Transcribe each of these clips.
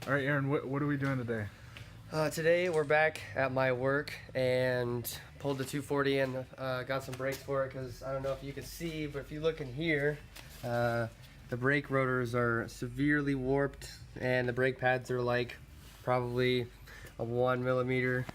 All right, Aaron, what are we doing today? Today we're back at my work and pulled the 240 and got some brakes for it because I don't know if you can see, but if you look in here, the brake rotors are severely warped and the brake pads are like probably a 1 millimeter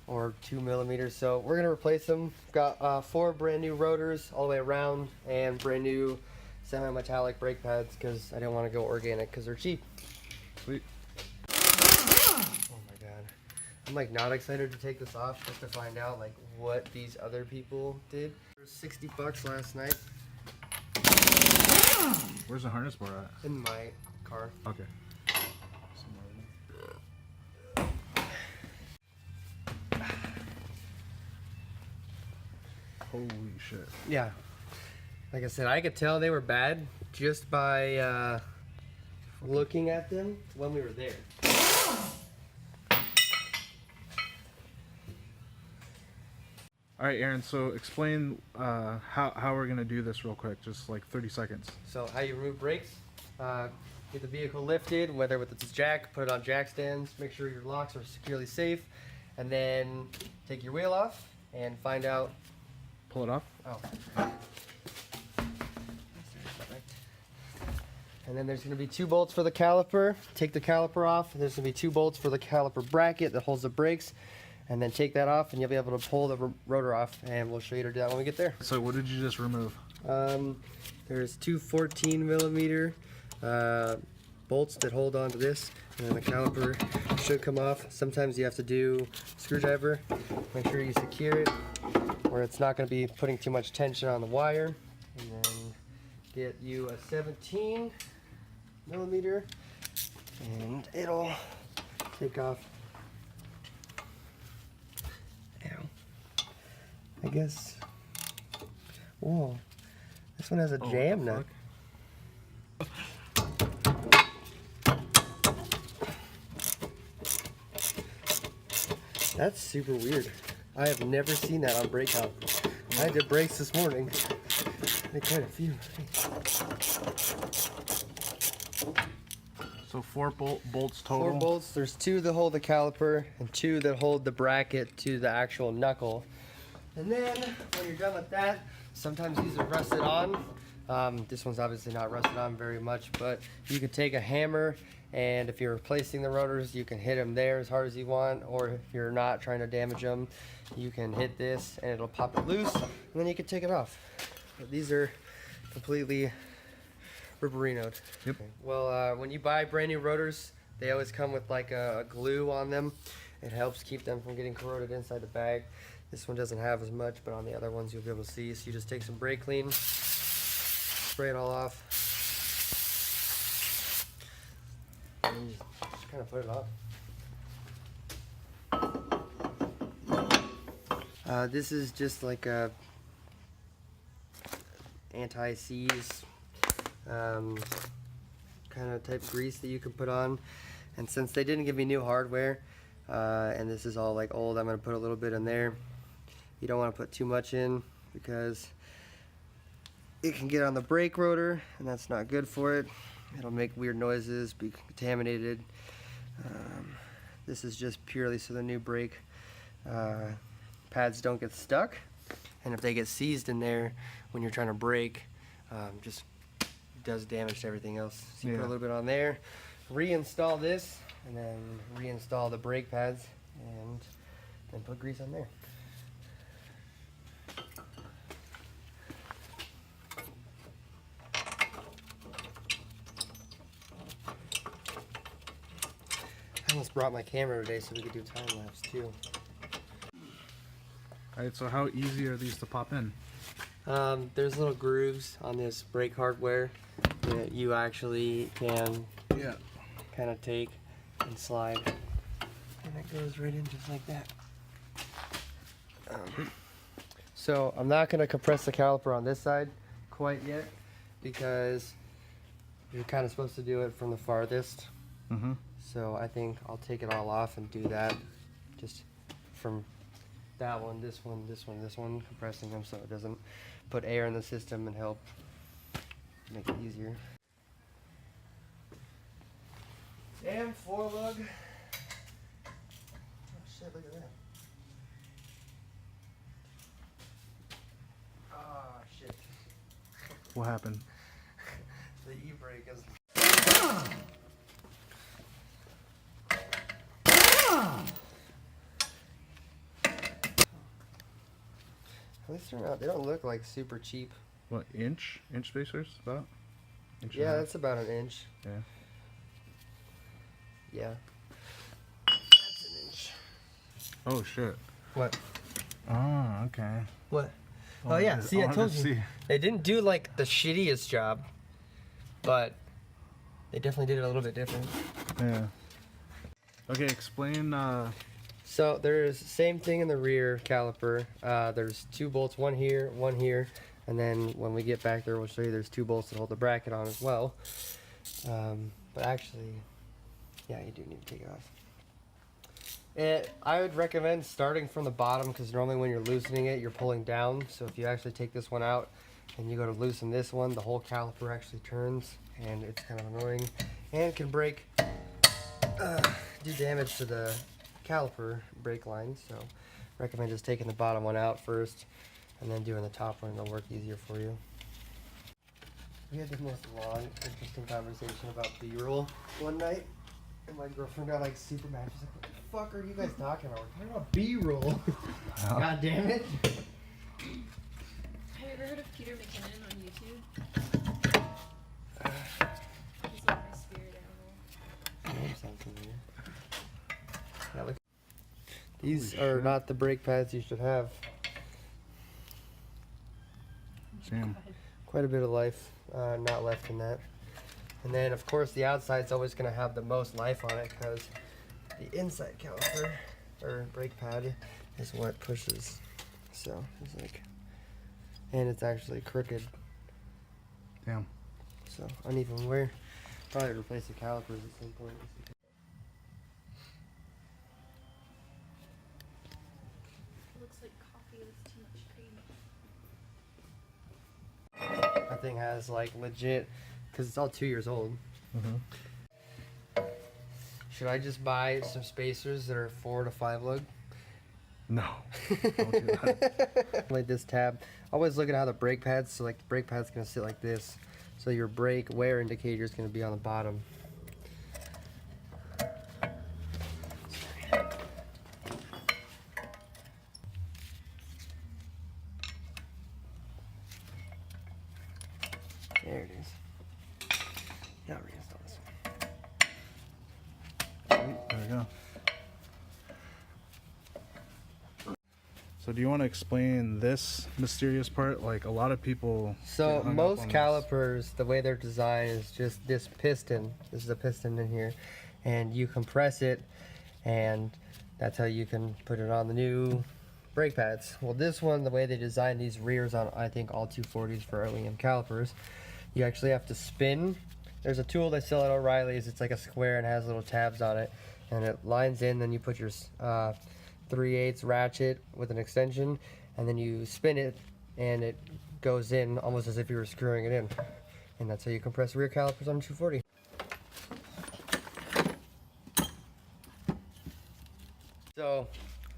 or 2 millimeters. So we're gonna replace them. Got 4 brand new rotors all the way around and brand new semi-metallic brake pads because I didn't want to go organic because they're cheap. Sweet. Oh my god. I'm like not excited to take this off just to find out like what these other people did. It was $60 last night Where's the harness bar at? in my car. Okay. Holy shit. Yeah. Like I said, I could tell they were bad just by looking at them when we were there. All right, Aaron, so explain how we're gonna do this real quick, just like 30 seconds. So how you remove brakes, get the vehicle lifted, whether with its jack, put it on jack stands, make sure your locks are securely safe, and then take your wheel off and find out. Pull it off. Oh. And then there's going to be 2 bolts for the caliper. Take the caliper off. There's going to be 2 bolts for the caliper bracket that holds the brakes. And then take that off and you'll be able to pull the rotor off, and we'll show you how to do that when we get there. So what did you just remove? There's 2 14 millimeter bolts that hold onto this, and then the caliper should come off. Sometimes you have to do screwdriver. Make sure you secure it where it's not going to be putting too much tension on the wire. And then get you a 17 millimeter and it'll take off. Ow. I guess. Whoa. This one has a jam nut. That's super weird. I have never seen that on brake calipers. I did brakes this morning. I did quite a few. So 4 bolts total? 4 bolts. There's 2 that hold the caliper and 2 that hold the bracket to the actual knuckle. And then when you're done with that, sometimes these are rusted on. This one's obviously not rusted on very much, but you could take a hammer, and if you're replacing the rotors, you can hit them there as hard as you want, or if you're not trying to damage them, you can hit this and it'll pop it loose, and then you can take it off. But these are completely rubberinoed. Yep. Well, when you buy brand new rotors, they always come with like a glue on them. It helps keep them from getting corroded inside the bag. This one doesn't have as much, but on the other ones you'll be able to see. So you just take some brake clean, spray it all off, and you just kind of put it off. This is just like a anti-seize kind of type grease that you can put on. And since they didn't give me new hardware, and this is all like old, I'm going to put a little bit in there. You don't want to put too much in because it can get on the brake rotor and that's not good for it. It'll make weird noises, be contaminated. This is just purely so the new brake pads don't get stuck, and if they get seized in there when you're trying to brake, just does damage to everything else. So you put a little bit on there, reinstall this, and then reinstall the brake pads, and then put grease on there. I almost brought my camera today so we could do time lapse too. Alright, so how easy are these to pop in? There's little grooves on this brake hardware that you actually can kind of take and slide, and it goes right in just like that. So I'm not going to compress the caliper on this side quite yet because you're kind of supposed to do it from the farthest. Mm-hmm. So I think I'll take it all off and do that just from that one, this one, this one, this one, compressing them so it doesn't put air in the system and help make it easier. Damn four lug. Oh shit, look at that. Oh shit. What happened? The e-brake is... At least they're not, they don't look like super cheap. What, inch spacers about? Inch and a Yeah, half? that's about an inch. Yeah. Yeah. That's an inch. Oh shit. What? Oh, okay. What? Oh yeah, see, I told you. See. They didn't do like the shittiest job, but they definitely did it a little bit different. Yeah. Okay, explain. So there's the same thing in the rear caliper. There's two bolts, one here, and then when we get back there, we'll show you there's two bolts that hold the bracket on as well. But actually, yeah, you do need to take it off. I would recommend starting from the bottom because normally when you're loosening it, you're pulling down. So if you actually take this one out and you go to loosen this one, the whole caliper actually turns, and it's kind of annoying and can break, do damage to the caliper brake line. So recommend just taking the bottom one out first and then doing the top one. It'll work easier for you. We had the most long, interesting conversation about B-roll one night, and my girlfriend got like super mad. She's like, "What the fuck are you guys talking about? We're talking about B-roll." God damn it. Have you ever heard of Peter McKinnon on YouTube? He's like my spirit animal. Name sounds familiar. Yeah, look. These are not the brake pads you should have. Damn. Quite a bit of life not left in that. And then of course the outside's always going to have the most life on it because the inside caliper or brake pad is what pushes. So it's like, and it's actually crooked. Damn. So uneven wear. Probably replace the calipers at some point. It looks like coffee with too much cream. That thing has like legit, because it's all 2 years old. Mm-hmm. Should I just buy some spacers that are 4 to 5 lug? No. Don't do that. Like this tab. Always look at how the brake pads, so like the brake pad's gonna sit like this. So your brake wear indicator is gonna be on the bottom. There it is. Now reinstall this one. There we go. So do you want to explain this mysterious part? Like a lot of people. So get hung up most on this. calipers, the way they're designed is just this piston. This is a piston in here, and you compress it, and that's how you can put it on the new brake pads. Well, this one, the way they designed these rears on, I think all 240s for OEM calipers, you actually have to spin. There's a tool they sell at O'Reilly's. It's like a square and has little tabs on it, and it lines in. Then you put your 3/8 ratchet with an extension, and then you spin it, and it goes in almost as if you were screwing it in. And that's how you compress rear calipers on a 240. So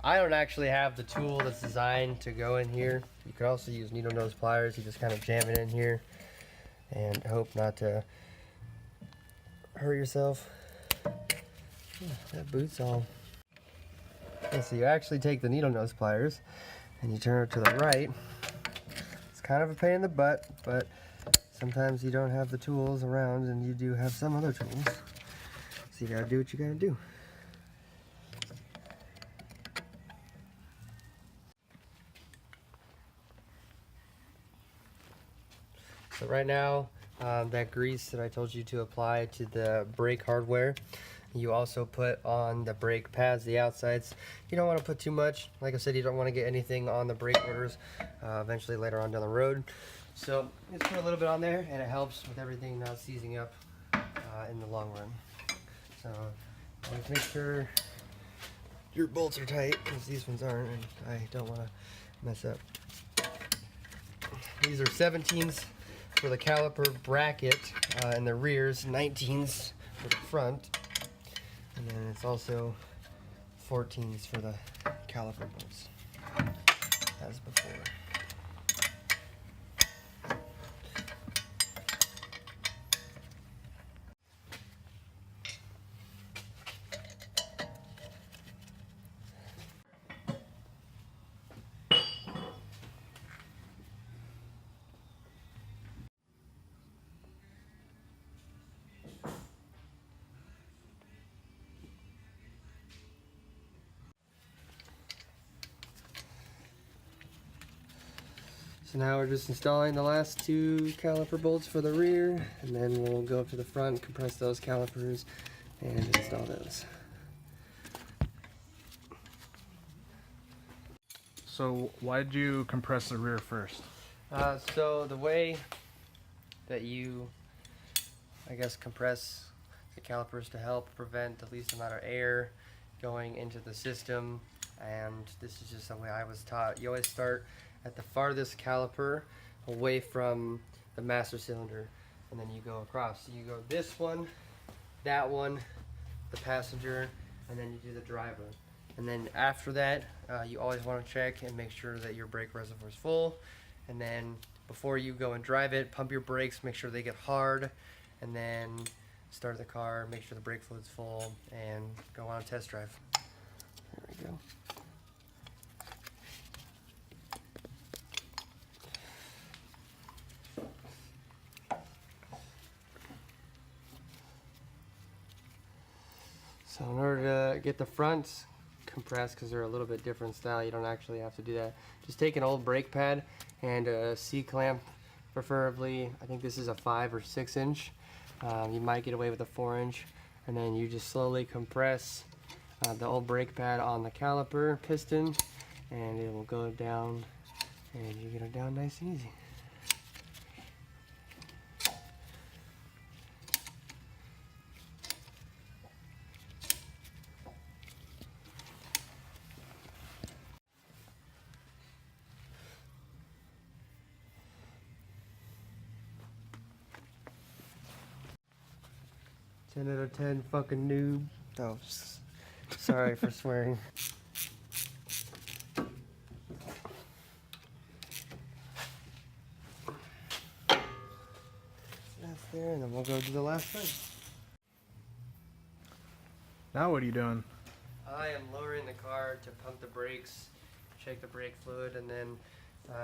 I don't actually have the tool that's designed to go in here. You could also use needle nose pliers. You just kind of jam it in here and hope not to hurt yourself. That boot's all. Okay, so you actually take the needle nose pliers and you turn it to the right. It's kind of a pain in the butt, but sometimes you don't have the tools around and you do have some other tools. So you gotta do what you gotta do. So right now, that grease that I told you to apply to the brake hardware, you also put on the brake pads, the outsides. You don't want to put too much. Like I said, you don't want to get anything on the brake rotors eventually later on down the road. So just put a little bit on there, and it helps with everything not seizing up in the long run. So always make sure your bolts are tight, because these ones aren't, and I don't want to mess up. These are 17s for the caliper bracket in the rears, 19s for the front. it's also 14s for the caliper bolts, as before. So now we're just installing the last 2 caliper bolts for the rear, and then we'll go up to the front, compress those calipers, and install those. So why did you compress the rear first? So the way that you, I guess, compress the calipers to help prevent the least amount of air going into the system, and this is just the way I was taught. You always start at the farthest caliper away from the master cylinder, and then you go across. So you go this one, that one, the passenger, and then you do the driver. And then after that, you always want to check and make sure that your brake reservoir is full. And then before you go and drive it, pump your brakes, make sure they get hard, and then start the car, make sure the brake fluid's full, and go on a test drive. There we go. So in order to get the fronts compressed, because they're a little bit different style, you don't actually have to do that. Just take an old brake pad and a C-clamp, preferably. I think this is a 5 or 6 inch. You might get away with a 4 inch. And then you just slowly compress the old brake pad on the caliper piston, and it will go down, and you get it down nice and easy. Ten out of 10 fucking noob. Oh, sorry for swearing. That's there, and then we'll go to the last thing. Now what are you doing? I am lowering the car to pump the brakes, check the brake fluid, and then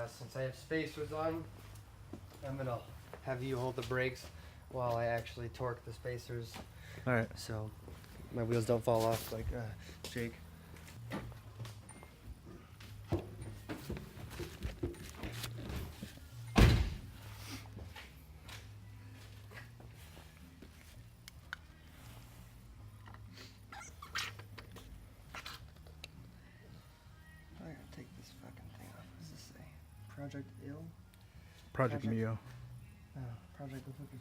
since I have spacers on, I'm gonna have you hold the brakes while I actually torque the spacers, All right. so my wheels don't fall off like Jake. I gotta take this fucking thing off. What does this say? Project Ill? Project Project- Mio. Oh, Project the fuck is it?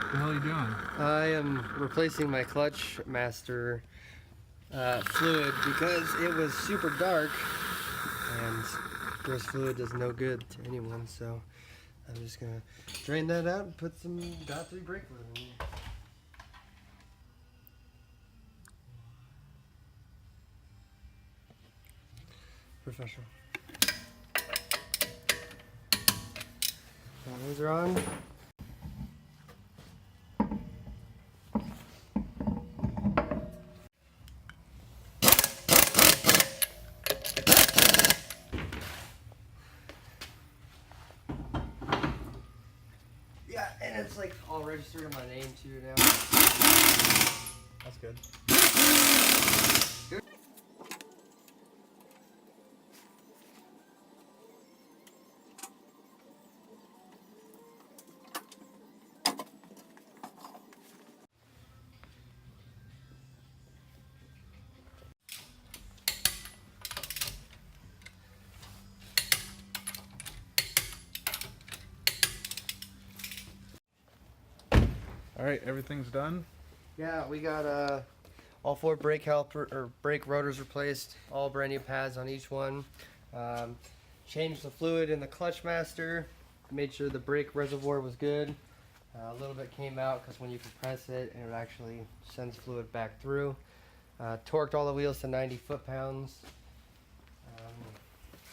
What the hell are you doing? I am replacing my clutch master fluid because it was super dark, and gross fluid does no good to anyone, so I'm just gonna drain that out and put some .3 brake fluid in there. Professional. Now those are on. Yeah, and it's like all registered in my name too now. That's good. All right, everything's done. Yeah, we got all 4 brake caliper or brake rotors replaced, all brand new pads on each one. Changed the fluid in the clutch master, made sure the brake reservoir was good. A little bit came out because when you compress it, it actually sends fluid back through. Torqued all the wheels to 90 foot-pounds.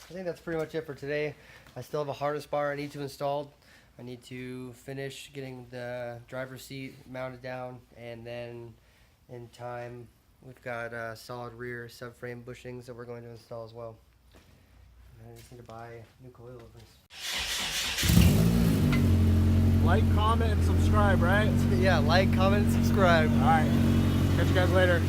I think that's pretty much it for today. I still have a harness bar I need to install. I need to finish getting the driver's seat mounted down, and then in time we've got solid rear subframe bushings that we're going to install as well. And I just need to buy new coilovers. Like, comment, and subscribe, right? Yeah, like, comment, and subscribe. All right. Catch you guys later.